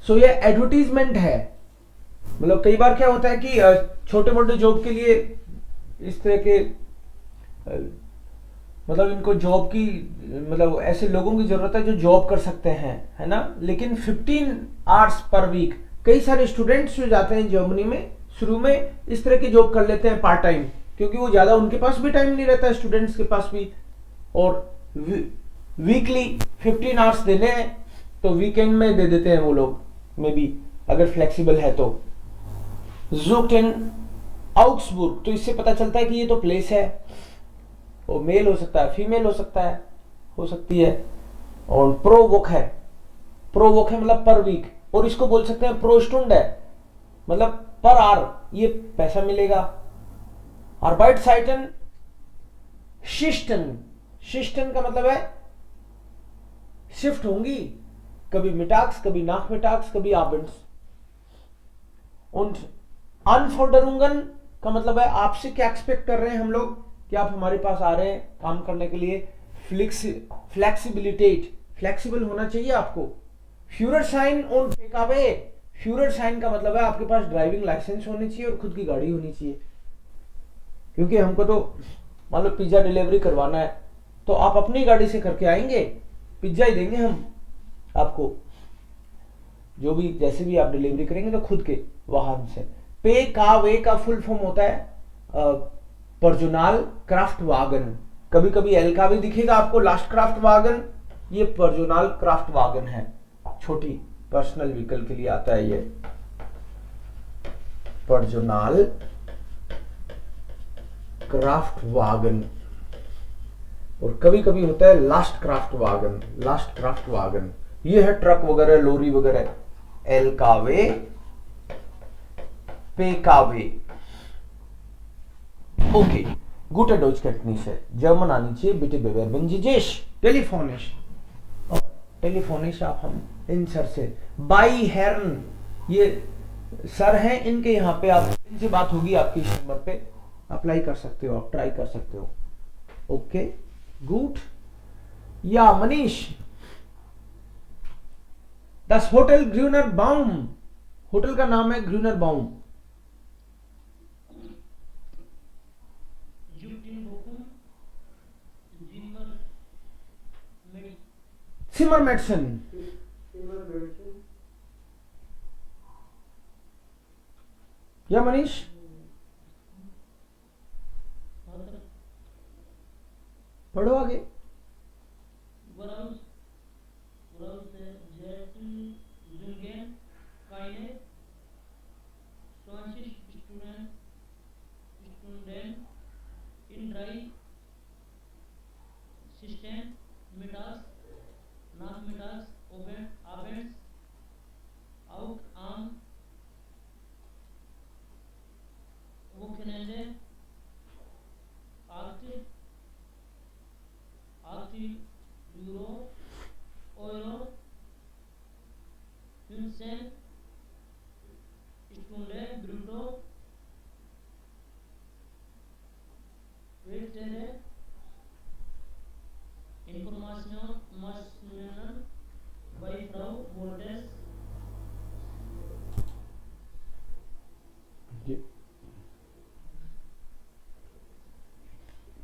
सो ये एडवर्टीजमेंट है। मतलब कई बार क्या होता है कि छोटे मोटे जॉब के लिए इस तरह के मतलब इनको जॉब की मतलब ऐसे लोगों की जरूरत है जो जॉब कर सकते हैं, है ना। लेकिन 15 आवर्स पर वीक, कई सारे स्टूडेंट्स जो जाते हैं जर्मनी में शुरू में इस तरह की जॉब कर लेते हैं पार्ट टाइम, क्योंकि वो ज्यादा उनके पास भी टाइम नहीं रहता है स्टूडेंट्स के पास भी, और वीकली 15 आवर्स देने हैं तो वीकेंड में दे देते हैं वो लोग, मे बी अगर फ्लेक्सिबल है तो। ज़ुटेन आउग्सबुर्ग, तो इससे पता चलता है कि ये तो प्लेस है, वो मेल हो सकता है, फीमेल हो सकता है, हो सकती है। और प्रोवोक है, प्रोवोक है मतलब पर वीक, और इसको बोल सकते हैं प्रोस्टुंड है मतलब पर आवर ये पैसा मिलेगा। आर्बाइटसाइटन शिस्टन, शिस्टन का मतलब है शिफ्ट होंगी, कभी मिटाक्स कभी नाक मिटाक्स कभी आबेंट्स। und अनफोर्डरुंगन का मतलब है आपसे क्या एक्सपेक्ट कर रहे हैं हम लोग कि आप हमारे पास आ रहे हैं काम करने के लिए। फ्लेक्सिबिलिटेट, फ्लेक्सिबल होना चाहिए आपको। फ्यूररसाइन und टेकअवे, फ्यूररसाइन का मतलब है आपके पास ड्राइविंग लाइसेंस होनी चाहिए और खुद की गाड़ी होनी चाहिए, क्योंकि हमको तो मान लो पिज्जा डिलीवरी करवाना है तो आप अपनी गाड़ी से करके आएंगे, पिज्जा ही देंगे हम आपको, जो भी जैसे भी आप डिलीवरी करेंगे तो खुद के वाहन से। पे का वे का फुल फॉर्म होता है पर्सोनल क्राफ्ट वागन, कभी कभी एल का भी दिखेगा आपको लास्ट क्राफ्ट वागन, ये पर्सोनल क्राफ्ट वागन है, छोटी पर्सनल व्हीकल के लिए आता है ये पर्सोनल क्राफ्ट वागन। और कभी कभी होता है last craft wagon, last craft wagon, ये है ट्रक वगैरह लोरी वगैरह। एल का वे, पे का वे। ओके, गुटे डॉच कैटनीशे, जर्मन आनी चाहिए, बिटे बेवेरबन जिजेश, टेलीफोनिश, टेलीफोनिश आप हम इन सर से, बाई हेर्न, ये सर हैं इनके यहाँ पे आप इनसे बात होगी आपकी इस नंबर पे, अप्लाई कर सकते हो, आप ट्राई कर सकते हो। Okay good. या मनीष, दस होटल ग्रूनर बाउम, होटल का नाम है ग्रूनर बाउम। सिमर मेडिसिन, या मनीष पढ़ो आगे।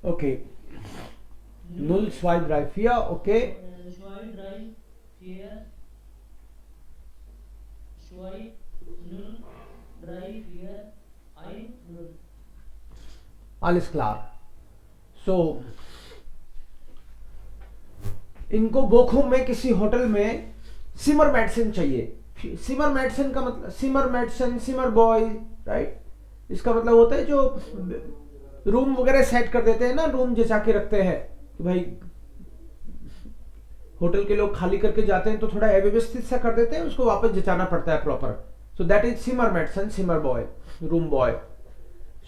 Okay, null zwei drei vier, okay, alles klar। सो इनको बोखुम में किसी होटल में सिमर मेडिसिन चाहिए। सिमर मेडिसिन का मतलब सिमर मेडिसिन, सिमर बॉय, राइट, इसका मतलब होता है जो रूम वगैरह सेट कर देते हैं ना, रूम जचा के रखते हैं कि भाई होटल के लोग खाली करके जाते हैं तो थोड़ा अव्यवस्थित सा कर देते हैं, उसको वापस जचाना पड़ता है प्रॉपर। सो दैट इज सिमर मेडिसिन, सिमर बॉय, रूम बॉय।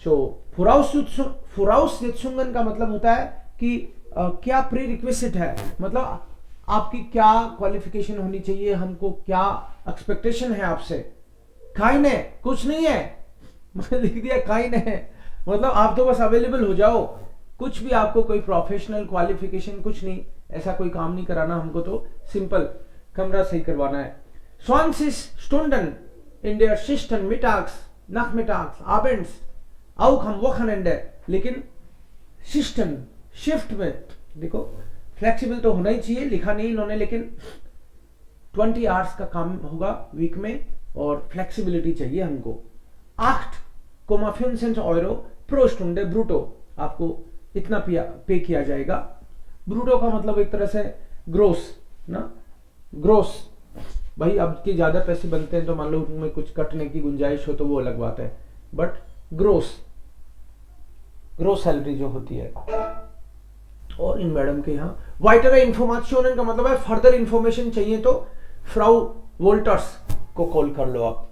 सो फुराउसित्सुंगन का मतलब होता है कि क्या प्री रिक्वेस्ट है, मतलब आपकी क्या क्वालिफिकेशन होनी चाहिए, हमको क्या एक्सपेक्टेशन है आपसे। काइन है, कुछ नहीं है, मैंने लिख दिया काइन है, मतलब आप तो बस अवेलेबल हो जाओ, कुछ भी आपको कोई प्रोफेशनल क्वालिफिकेशन कुछ नहीं, ऐसा कोई काम नहीं कराना हमको, तो सिंपल कमरा सही करवाना है। 20 Stunden in der Schichten mittags, nachmittags, abends, auch am Wochenende, लेकिन शिफ्टन शिफ्ट में देखो फ्लेक्सिबल तो होना ही चाहिए, लिखा नहीं इन्होंने, लेकिन 20 आवर्स का काम होगा वीक में और फ्लेक्सिबिलिटी चाहिए हमको। 8,25 Euro pro Stunde ब्रूटो, आपको इतना पे किया जाएगा। ब्रूटो का मतलब एक तरह से ग्रोस ना, ग्रोस भाई अब के ज्यादा पैसे बनते हैं तो मान लो उनमें कुछ कटने की गुंजाइश हो तो वो अलग बात है, बट ग्रोस सैलरी जो होती है। और इन मैडम के यहाँ वाइटर इंफॉर्मेशन का मतलब है फर्दर इंफॉर्मेशन चाहिए तो फ्राउ वोल्टर्स को कॉल कर लो आप।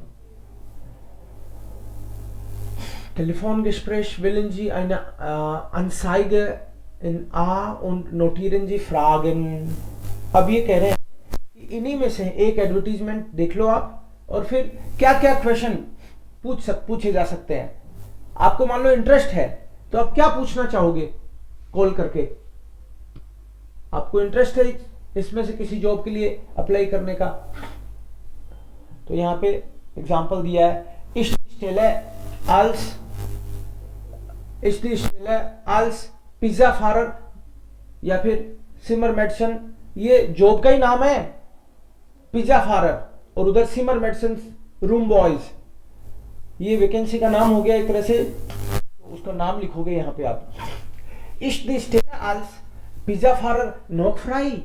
Telefongespräch willen Sie eine Anzeige in A und notieren Sie Fragen। अब ये कह रहे हैं कि इन्हीं में से एक एडवर्टीजमेंट देख लो आप और फिर क्या क्या क्वेश्चन पूछे जा सकते हैं। आपको मान लो इंटरेस्ट है तो आप क्या पूछना चाहोगे कॉल करके, आपको इंटरेस्ट है इसमें से किसी जॉब के लिए अप्लाई करने का, तो यहाँ पे एग्जांपल दिया है Ich stelle als Pizzafahrer या फिर सिमर मेडिसन, ये जॉब का ही नाम है पिज्जा फारर, और उधर सिमर मेडिसन रूम बॉयज, ये वैकेंसी का नाम हो गया एक तरह से, तो उसका नाम लिखोगे यहाँ पे आप Ich stelle als Pizzafahrer noch frei।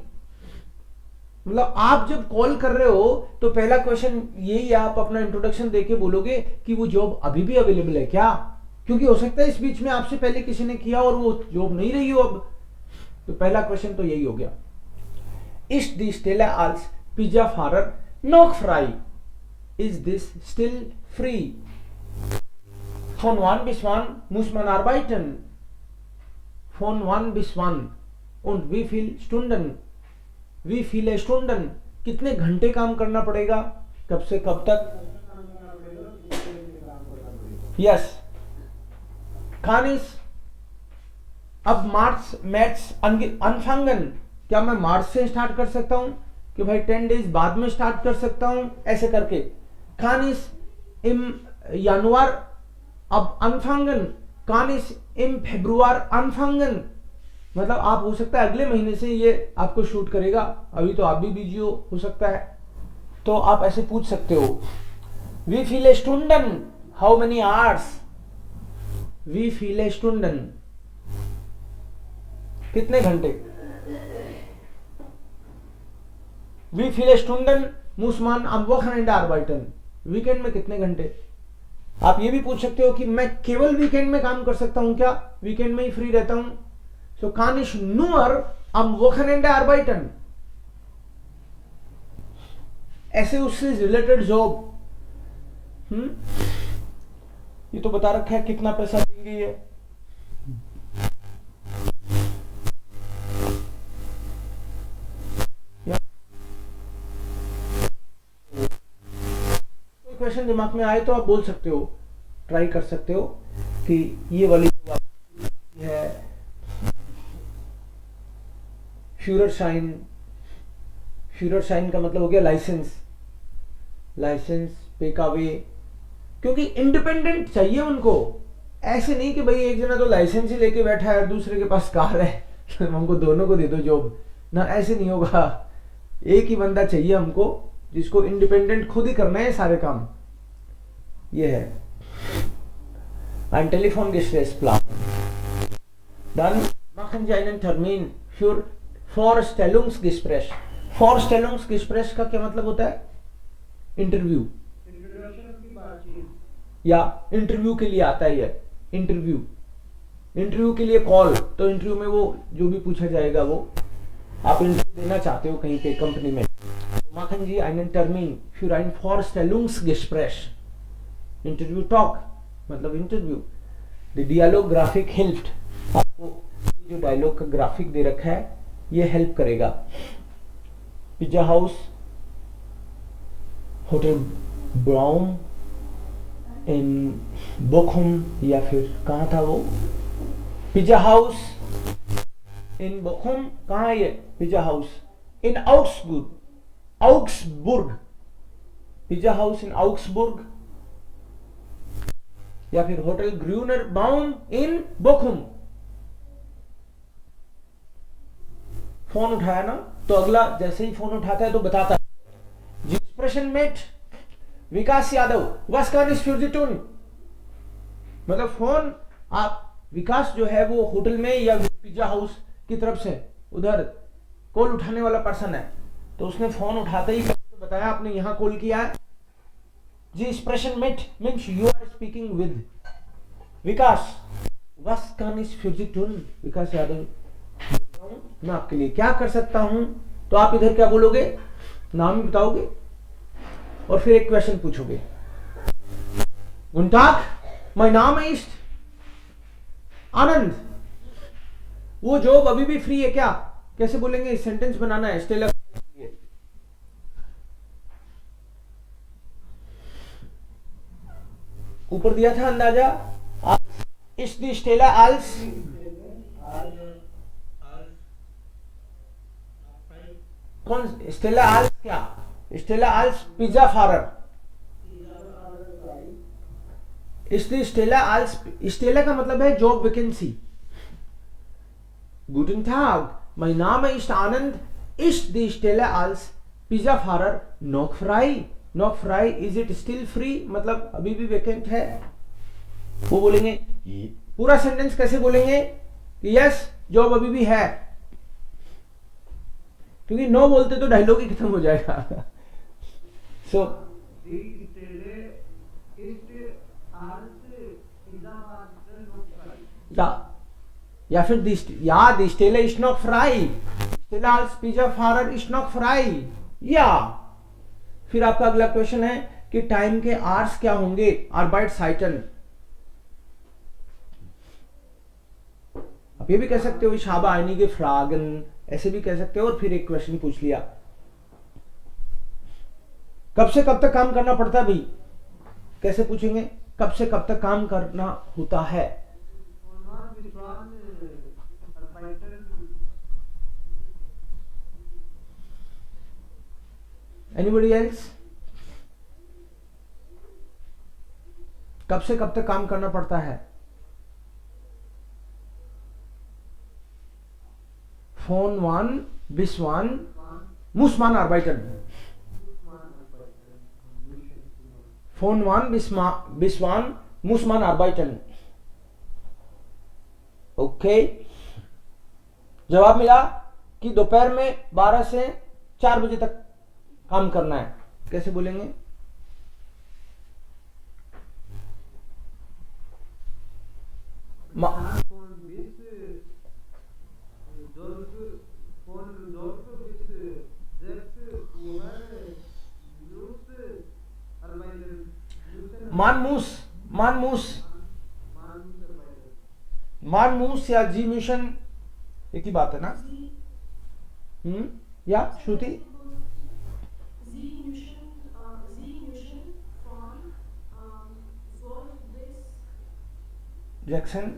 मतलब आप जब कॉल कर रहे हो तो पहला क्वेश्चन यही आप अपना इंट्रोडक्शन देके बोलोगे कि वो जॉब अभी भी अवेलेबल है क्या, क्योंकि हो सकता है इस बीच में आपसे पहले किसी ने किया और वो जॉब नहीं रही हो अब, तो पहला क्वेश्चन तो यही हो गया। Ist die Stelle als Pizzafahrer noch frei? Is this still free? Von wann bis wann muss man arbeiten? Von wann bis wann? Und wie viel Stunden? Wie viele Stunden? कितने घंटे काम करना पड़ेगा, कब से कब तक? यस खानिस अब मैथ्स अनफंगन, क्या मैं मार्च से स्टार्ट कर सकता हूं कि भाई 10 डेज बाद में स्टार्ट कर सकता हूं, ऐसे करके। खानिस इम जनवरी अब अनफंगन, कानिस इम फेब्रुआर अनफंगन, मतलब आप हो सकता है अगले महीने से ये आपको शूट करेगा, अभी तो आप भी बिजी हो सकता है, तो आप ऐसे पूछ सकते हो। वी viele Stunden, how many hours? वी viele Stunden, कितने घंटे? वी viele Stunden muss man am Wochenende arbeiten, weekend में कितने घंटे? आप ये भी पूछ सकते हो कि मैं केवल वीकेंड में काम कर सकता हूं क्या, वीकेंड में ही फ्री रहता हूं? So kann ich nur am Wochenende arbeiten? ऐसे उससे रिलेटेड जॉब, ये तो बता रखा है कितना पैसा देंगे ये। कोई क्वेश्चन दिमाग में आए तो आप बोल सकते हो, ट्राई कर सकते हो कि ये वाली है फ्यूररशाइन का मतलब हो गया लाइसेंस पेकावे, क्योंकि इंडिपेंडेंट चाहिए उनको, ऐसे नहीं कि भाई एक जना तो लाइसेंस ही लेके बैठा है और दूसरे के पास कार है हमको दोनों को दे दो जॉब ना, ऐसे नहीं होगा। एक ही बंदा चाहिए हमको जिसको इंडिपेंडेंट खुद ही करना है सारे काम। ये है ein Telefongesprächsplan, dann machen Sie einen Termin für Vorstellungsgespräch। Vorstellungsgespräch का क्या मतलब होता है? इंटरव्यू या इंटरव्यू के लिए आता है ये, इंटरव्यू के लिए कॉल, तो इंटरव्यू में वो जो भी पूछा जाएगा वो आप इंटरव्यू देना चाहते हो कहीं पे कंपनी में। machen Sie einen Termin für ein Vorstellungsgespräch। Interview talk मतलब इंटरव्यू। द डियालॉग ग्राफिक हेल्प्ड, आपको जो डायलॉग का ग्राफिक दे रखा है ये हेल्प करेगा। पिज्जा हाउस, होटल ब्राउन इन बोखुम, या फिर कहाँ था वो पिज्जा हाउस इन बोखुम, कहाँ है ये pizza house? In Augsburg pizza house in Augsburg, या फिर होटल ग्रूनर बाउम इन बोखुम। फोन उठाया ना, तो अगला जैसे ही फोन उठाता है तो बताता है जी स्प्रेशन मेट Vikas Yadav was kann ich für Sie tun। मतलब फोन आप विकास जो है वो होटल में या पिज्जा हाउस की तरफ से उधर कॉल उठाने वाला पर्सन है, तो उसने फोन उठाते ही बताया आपने यहां कॉल किया है जी स्प्रेशन मेट means you are speaking with Vikas. was kann ich für Sie tun Vikas Yadav, मैं आपके लिए क्या कर सकता हूं। तो आप इधर क्या बोलोगे, नाम ही बताओगे और फिर एक क्वेश्चन पूछोगे। Guten Tag, mein Name ist आनंद। वो जॉब अभी भी फ्री है क्या, कैसे बोलेंगे, सेंटेंस बनाना है स्टेला। ऊपर दिया था अंदाजा, ist die Stelle als कौन स्टेला als क्या, स्टेला als पिज्जा फारर। इसलिए स्टेला als स्टेला का मतलब है job vacancy. Guten Tag, mein Name ist Anand, ist die Stelle als Pizzafahrer noch frei? Noch frei, is it still free? मतलब अभी भी vacant है। वो बोलेंगे पूरा सेंटेंस कैसे बोलेंगे कि यस जॉब अभी भी है, क्योंकि नो बोलते तो डायलॉग ही खत्म हो जाएगा। सो या फिर die Stelle ist noch frei, Stelle als Pizzafahrer ist noch frei। या फिर आपका अगला क्वेश्चन है कि टाइम के आवर्स क्या होंगे, Arbeitszeiten। आप ये भी कह सकते हो ich habe einige Fragen, ऐसे भी कह सकते हो और फिर एक क्वेश्चन पूछ लिया। कब से कब तक काम करना पड़ता है भाई, कैसे पूछेंगे, कब से कब तक काम करना होता है। एनीबॉडी एल्स, कब से कब तक काम करना पड़ता है। Phone one bis wann muss man arbeiten, phone one bis wann muss man arbeiten। Okay, जवाब मिला कि दोपहर में 12 से 4 बजे तक काम करना है, कैसे बोलेंगे। मानमूस, मानमूस, मानमूस या जी मिशन एक ही बात है ना। या श्रुति, जैक्सन,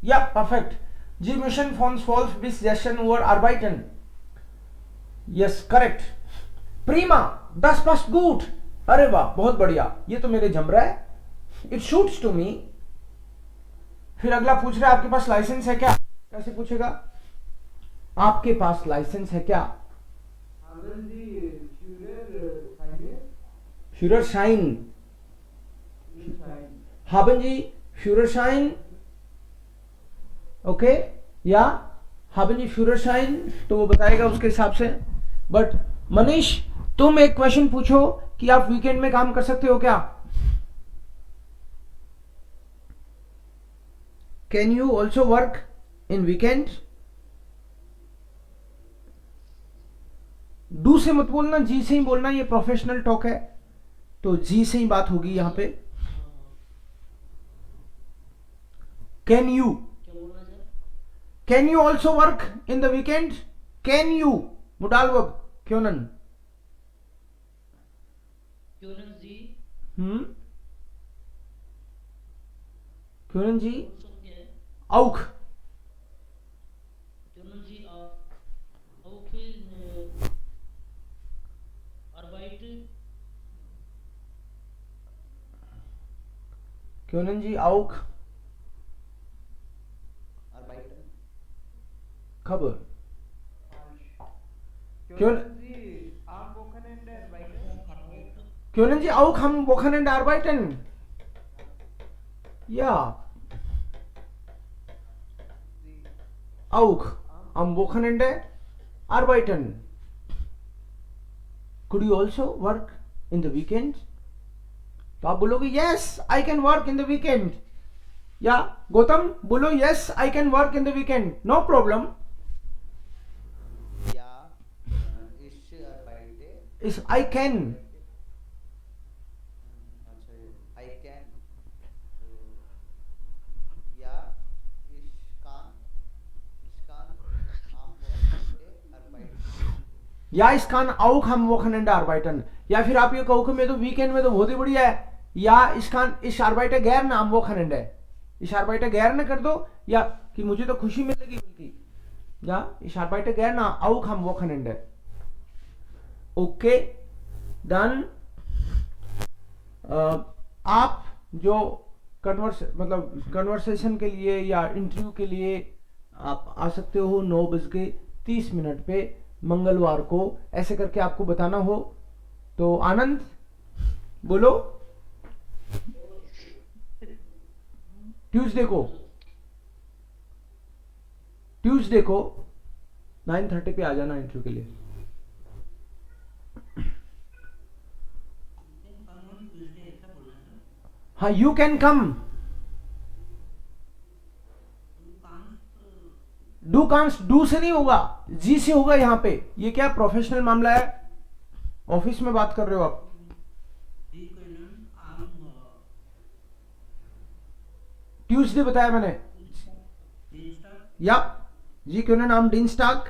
या परफेक्ट। जी मिशन von 12 bis 16 Uhr arbeiten। Yes correct, प्रीमा, das passt gut। अरे वाह बहुत बढ़िया, ये तो मेरे जम रहा है, इट शूट्स टू मी। फिर अगला पूछ रहा है आपके पास लाइसेंस है क्या, कैसे पूछेगा, आपके पास लाइसेंस है क्या। Führerschein, haben Sie Führerschein, okay, या haben Sie Führerschein, तो वो बताएगा उसके हिसाब से। बट मनीष तुम एक क्वेश्चन पूछो कि आप वीकेंड में काम कर सकते हो क्या। Can you also work in weekend. Do से मत बोलना, जी से ही बोलना, ये प्रोफेशनल टॉक है तो जी से ही बात होगी यहां पे। Can you also work in the weekend, can you modal verb क्योंन जी क्यों जी auch औख, können Sie auch Arbeit Können Sie auch arbeiten? Khabar? Können Sie am Wochenende arbeiten? Können Sie auch am Wochenende arbeiten? Ja, Sie auch am Wochenende arbeiten. Could you also work in the weekend? तो आप बोलोगे yes, I can work in the weekend. या गौतम बोलो yes, I can work in the weekend. No problem. Ja, ich arbeite. Is I can. अच्छा, I can. Ja, ich kann am Wochenende arbeiten. या ich kann auch am Wochenende arbeiten. या फिर आप ये कहो कि मैं तो वीकेंड में तो बहुत ही बढ़िया है. या ich arbeite gerne am Wochenende. Ich arbeite gerne कर दो, या कि मुझे तो खुशी मिलेगी बल्कि. या ich arbeite gerne auch am Wochenende. Okay done. आप जो कन्वर्सेशन के लिए या इंटरव्यू के लिए आप आ सकते हो 9:30 पे मंगलवार को. ऐसे करके आपको बताना हो तो आनंद बोलो. ट्यूसडे को 9:30 पे आ जाना इंटरव्यू के लिए. हाँ, you can come. Do Cannes, do से नहीं होगा, जी से होगा. यहां पे ये क्या प्रोफेशनल मामला है, ऑफिस में बात कर रहे हो आप. ट्यूसडे बताया मैंने. या जी क्यों नाम डिनस्टाक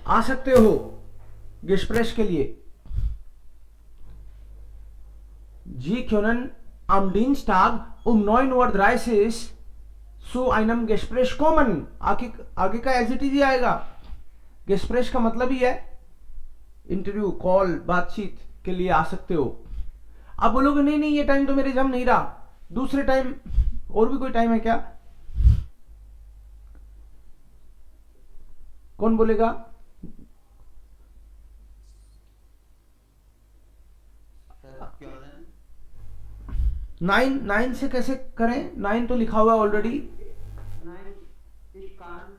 आ सकते हो गेस्प्रेस के लिए. जी क्यों am Dienstag um 9:30 Uhr zu einem Gespräch kommen. आगे का एज इट इज ही आएगा. गेस्प्रेस का मतलब ही है इंटरव्यू, कॉल, बातचीत के लिए आ सकते हो. आप बोलोगे नहीं नहीं ये टाइम तो मेरे जम नहीं रहा, दूसरे टाइम और भी कोई टाइम है क्या? कौन बोलेगा? 9 से कैसे करें? 9 तो लिखा हुआ है already. Nein, ich kann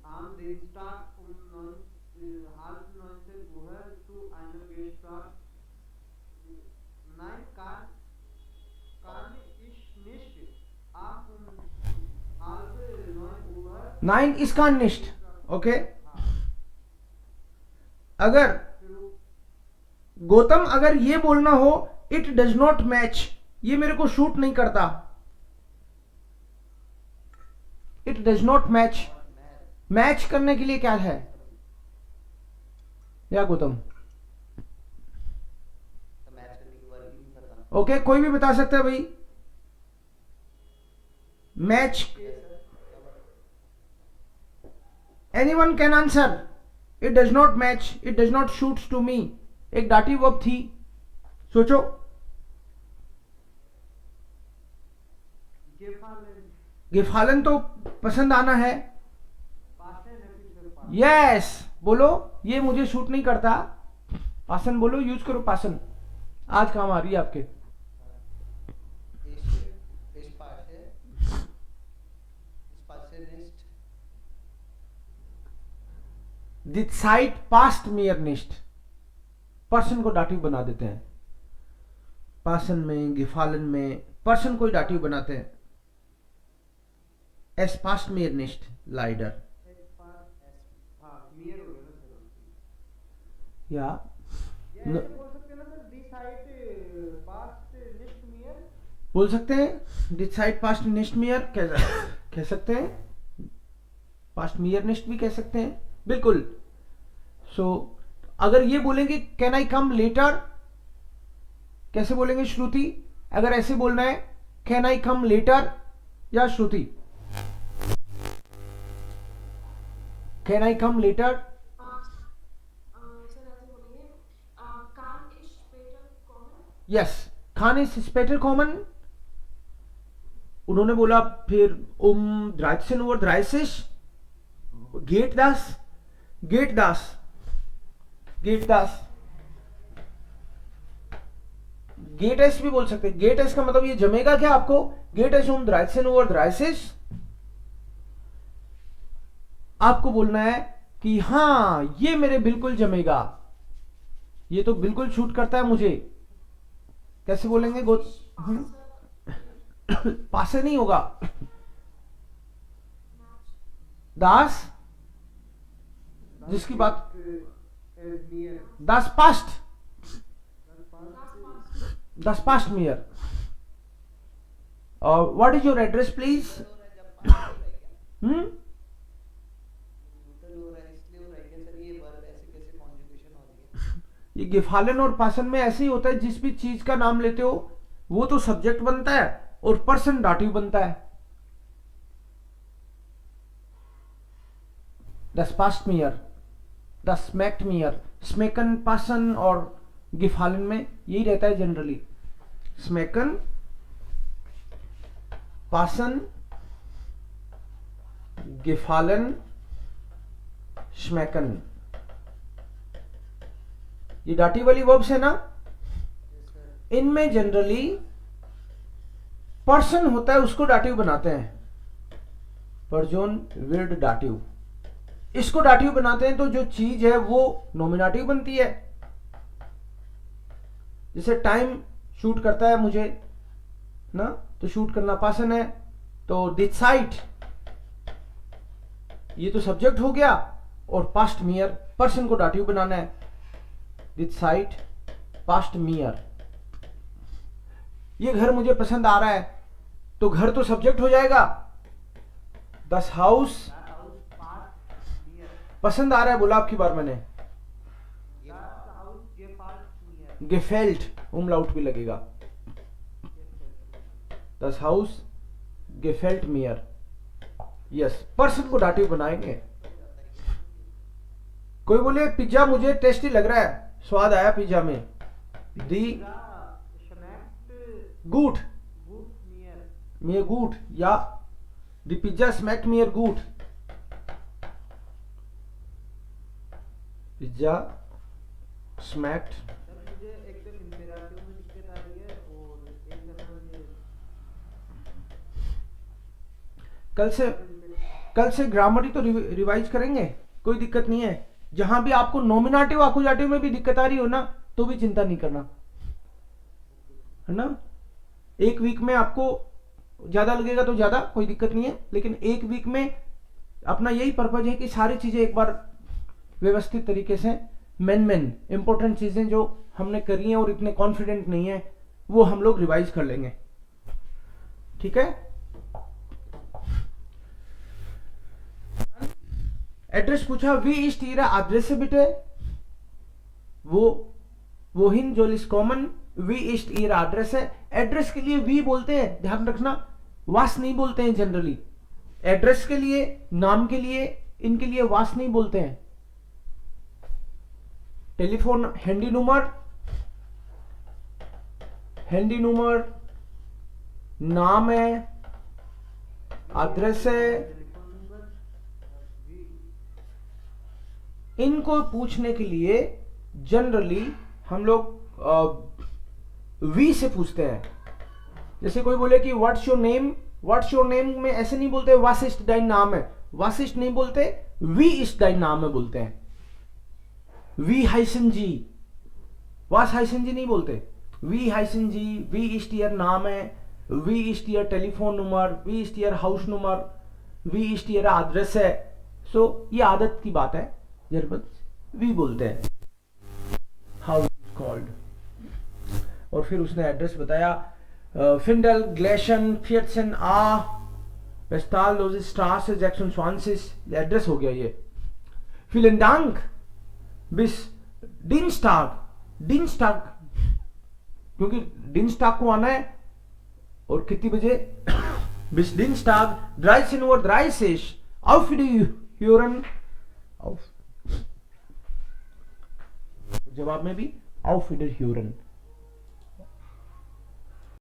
am Dienstag um 9:30 Uhr zu einem Gespräch. Nein, kann ich nicht. Um 8:30 Uhr. Nein, ich kann nicht. Okay. अगर गौतम अगर ये बोलना हो इट डज नॉट मैच, ये मेरे को शूट नहीं करता. It does not match, match करने के लिए क्या है या गौतम? मैच करने की वर्क नहीं करता. ओके, कोई भी बता सकता है भाई. Match, anyone can answer. It does not match, it does not suits to me. एक डाटिव वर्ब थी, सोचो. गिफालन तो पसंद आना है. यस बोलो, ये मुझे शूट नहीं करता. पासन बोलो, यूज करो पासन, आज काम आ रही है आपके. इस पासे नेक्स्ट. दिस साइट पास्ट मियर निस्ट. पर्सन को डाटिव बना देते हैं. पासन में, गिफालन में पर्सन को ही डाटिव बनाते हैं. एस पास्ट मियर निस्ट लाइडर. या बोल सकते हैं ना सर, दी साइड पास्ट लिस्ट मियर. बोल सकते हैं दिस साइड पास्ट निस्ट मियर कह सकते हैं. पास्ट मियर निस्ट भी कह सकते हैं, बिल्कुल. सो अगर ये बोलेंगे कैन आई कम लेटर, कैसे बोलेंगे श्रुति? अगर ऐसे बोलना है कैन आई कम लेटर या Shruti? Can I come later? Sir ऐसा यस, खान इज स्पेटर कॉमन, उन्होंने बोला फिर 13 Uhr 30 geht das, geht das, geht das, गेट एस भी बोल सकते हैं। गेट एस का मतलब ये जमेगा क्या आपको, गेट एस 13 Uhr 30 आपको बोलना है कि हां ये मेरे बिल्कुल जमेगा, ये तो बिल्कुल शूट करता है मुझे। कैसे बोलेंगे पासे नहीं होगा, दास जिसकी बात, दास past, Das past mir. What is your address, please? ये गिफालन और पासन में ऐसे ही होता है, जिस भी चीज का नाम लेते हो वो तो सब्जेक्ट बनता है और पर्सन डाटिव बनता है। Das passt mir, das schmeckt mir, schmecken, passen और गिफालन में यही रहता है जनरली, स्मेकन, पासन, गिफालन, श्मेकन, ये डाटिव वाली वर्ब्स है ना। इनमें जनरली पर्सन होता है, उसको डाटिव बनाते हैं, पर्जोन विर्ड डाटिव, इसको डाटिव बनाते हैं तो जो चीज है वो नॉमिनेटिव बनती है। जैसे टाइम शूट करता है मुझे ना, तो शूट करना पासन है, तो डिसाइड ये तो सब्जेक्ट हो गया, और पास्ट मियर पर्सन को डाटिव बनाना है, डिसाइड पास्ट मियर। ये घर मुझे पसंद आ रहा है, तो घर तो सब्जेक्ट हो जाएगा, दस हाउस पसंद आ रहा है बोला आपकी बार मैंने, gefällt umlaut भी लगेगा, das Haus gefällt mir, yes person को डाटिव बनाएंगे। कोई बोले पिज्जा मुझे टेस्टी लग रहा है, स्वाद आया पिज्जा में, दी गुड mir gut, या दी पिज्जा स्मैक्ट mir gut, पिज्जा स्मैक्ट। कल से ग्रामर ही तो रिवाइज करेंगे, कोई दिक्कत नहीं है। जहां भी आपको नॉमिनेटिव एक्यूजेटिव में भी दिक्कत आ रही हो ना, तो भी चिंता नहीं करना, है ना। एक वीक में आपको ज्यादा लगेगा तो ज्यादा, कोई दिक्कत नहीं है, लेकिन एक वीक में अपना यही पर्पज है कि सारी चीजें एक बार व्यवस्थित तरीके से मेन इंपॉर्टेंट चीजें जो हमने करी हैं और इतने कॉन्फिडेंट नहीं है वो हम लोग रिवाइज कर लेंगे, ठीक है। एड्रेस पूछा, वी इस्ट इरा एड्रेस बिटे, वो हिन जो लिस कॉमन, वी इस्ट इरा एड्रेस है। एड्रेस के लिए वी बोलते हैं, ध्यान रखना, वास नहीं बोलते हैं जनरली। एड्रेस के लिए, नाम के लिए, इनके लिए वास नहीं बोलते हैं। टेलीफोन हैंडी नंबर नाम है, एड्रेस है, इनको पूछने के लिए जनरली हम लोग वी से पूछते हैं। जैसे कोई बोले कि what's your name, what's your name में ऐसे नहीं बोलते वास इस्ट डाइन नाम है, वासिस्ट नहीं बोलते, वी इस्ट डाइन नाम है बोलते हैं। वी हाइसन जी, वास हाइसन जी नहीं बोलते, वी हाइसन जी, वी इस्ट ईयर नाम है, वी इस्ट ईयर टेलीफोन नंबर, वी इस्ट ईयर हाउस नंबर, वी इस्ट ईयर एड्रेस है। सो ये आदत की बात है, वी बोलते हैं, हाउ कॉल्ड। और फिर उसने एड्रेस बताया, फिंडल ग्लेशन 14a वेस्टाल लोजिस स्ट्रासे जैक्सन स्वांसिस, एड्रेस हो गया ये। विलेन dank bis Dienstag, क्योंकि Dienstag को आना है, और कितनी बजे, bis Dienstag 13:30 Uhr, auf Wiederhören, auf जवाब में भी auf Wiederhören।